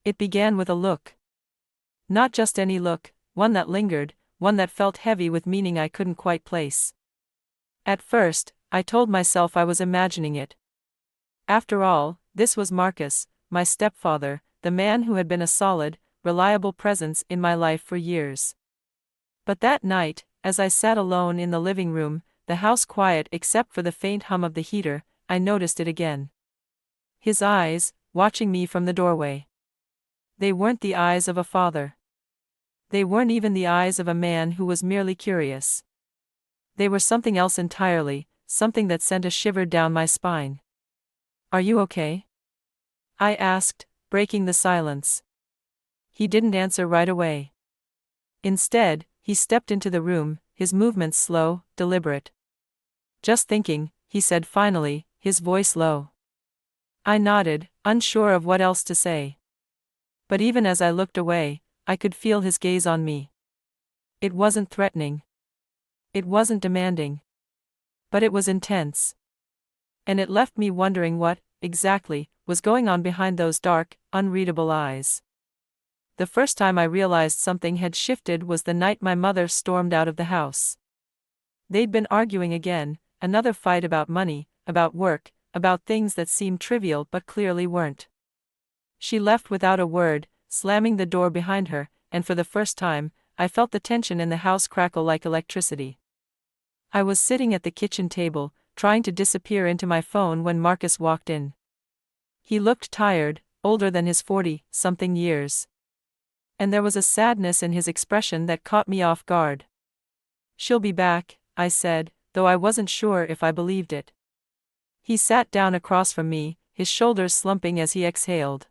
It began with a look. Not just any look, one that lingered, one that felt heavy with meaning I couldn't quite place. At first, I told myself I was imagining it. After all, this was Marcus, my stepfather, the man who had been a solid, reliable presence in my life for years. But that night, as I sat alone in the living room, the house quiet except for the faint hum of the heater, I noticed it again. His eyes, watching me from the doorway. They weren't the eyes of a father. They weren't even the eyes of a man who was merely curious. They were something else entirely, something that sent a shiver down my spine. "Are you okay?" I asked, breaking the silence. He didn't answer right away. Instead, he stepped into the room, his movements slow, deliberate. "Just thinking," he said finally, his voice low. I nodded, unsure of what else to say. But even as I looked away, I could feel his gaze on me. It wasn't threatening. It wasn't demanding. But it was intense. And it left me wondering what, exactly, was going on behind those dark, unreadable eyes. The first time I realized something had shifted was the night my mother stormed out of the house. They'd been arguing again, another fight about money, about work, about things that seemed trivial but clearly weren't. She left without a word, slamming the door behind her, and for the first time, I felt the tension in the house crackle like electricity. I was sitting at the kitchen table, trying to disappear into my phone when Marcus walked in. He looked tired, older than his 40-something years. And there was a sadness in his expression that caught me off guard. "She'll be back," I said, though I wasn't sure if I believed it. He sat down across from me, his shoulders slumping as he exhaled.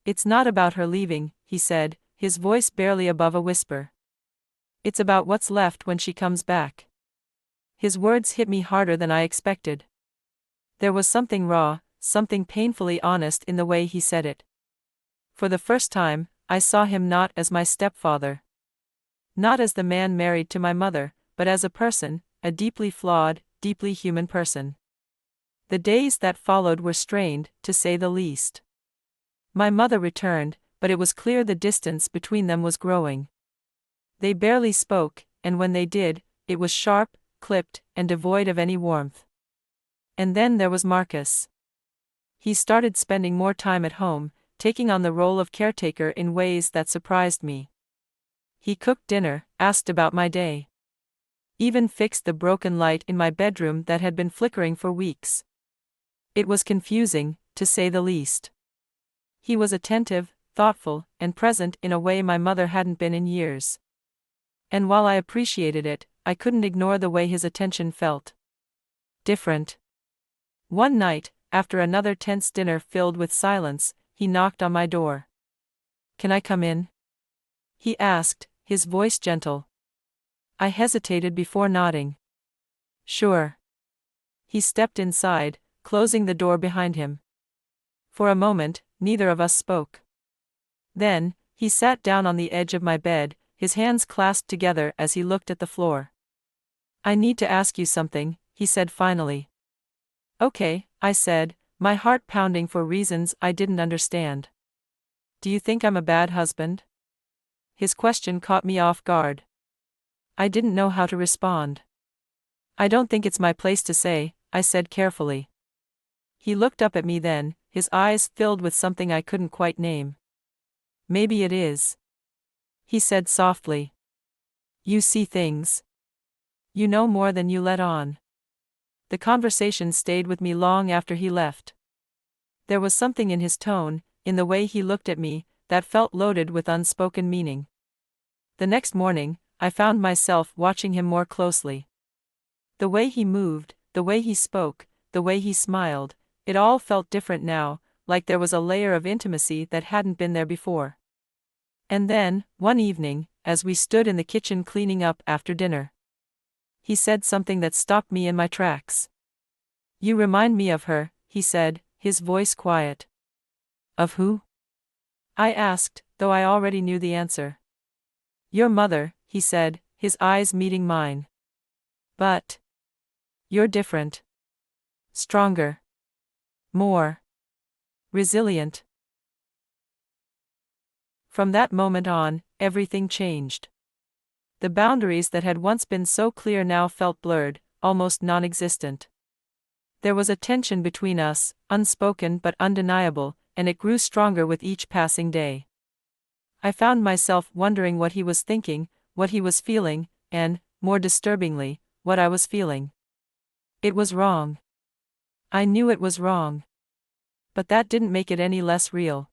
"It's not about her leaving," he said, his voice barely above a whisper. "It's about what's left when she comes back." His words hit me harder than I expected. There was something raw, something painfully honest in the way he said it. For the first time, I saw him not as my stepfather. Not as the man married to my mother, but as a person, a deeply flawed, deeply human person. The days that followed were strained, to say the least. My mother returned, but it was clear the distance between them was growing. They barely spoke, and when they did, it was sharp, clipped, and devoid of any warmth. And then there was Marcus. He started spending more time at home, taking on the role of caretaker in ways that surprised me. He cooked dinner, asked about my day. Even fixed the broken light in my bedroom that had been flickering for weeks. It was confusing, to say the least. He was attentive, thoughtful, and present in a way my mother hadn't been in years. And while I appreciated it, I couldn't ignore the way his attention felt different. One night, after another tense dinner filled with silence, he knocked on my door. "Can I come in?" he asked, his voice gentle. I hesitated before nodding. "Sure." He stepped inside, closing the door behind him. For a moment, neither of us spoke. Then, he sat down on the edge of my bed, his hands clasped together as he looked at the floor. "I need to ask you something," he said finally. "Okay," I said, my heart pounding for reasons I didn't understand. "Do you think I'm a bad husband?" His question caught me off guard. I didn't know how to respond. "I don't think it's my place to say," I said carefully. He looked up at me then, his eyes filled with something I couldn't quite name. "Maybe it is," he said softly. "You see things. You know more than you let on." The conversation stayed with me long after he left. There was something in his tone, in the way he looked at me, that felt loaded with unspoken meaning. The next morning, I found myself watching him more closely. The way he moved, the way he spoke, the way he smiled, it all felt different now, like there was a layer of intimacy that hadn't been there before. And then, one evening, as we stood in the kitchen cleaning up after dinner, he said something that stopped me in my tracks. "You remind me of her," he said, his voice quiet. "Of who?" I asked, though I already knew the answer. "Your mother," he said, his eyes meeting mine. "But you're different. Stronger. More resilient." From that moment on, everything changed. The boundaries that had once been so clear now felt blurred, almost non-existent. There was a tension between us, unspoken but undeniable, and it grew stronger with each passing day. I found myself wondering what he was thinking, what he was feeling, and, more disturbingly, what I was feeling. It was wrong. I knew it was wrong. But that didn't make it any less real.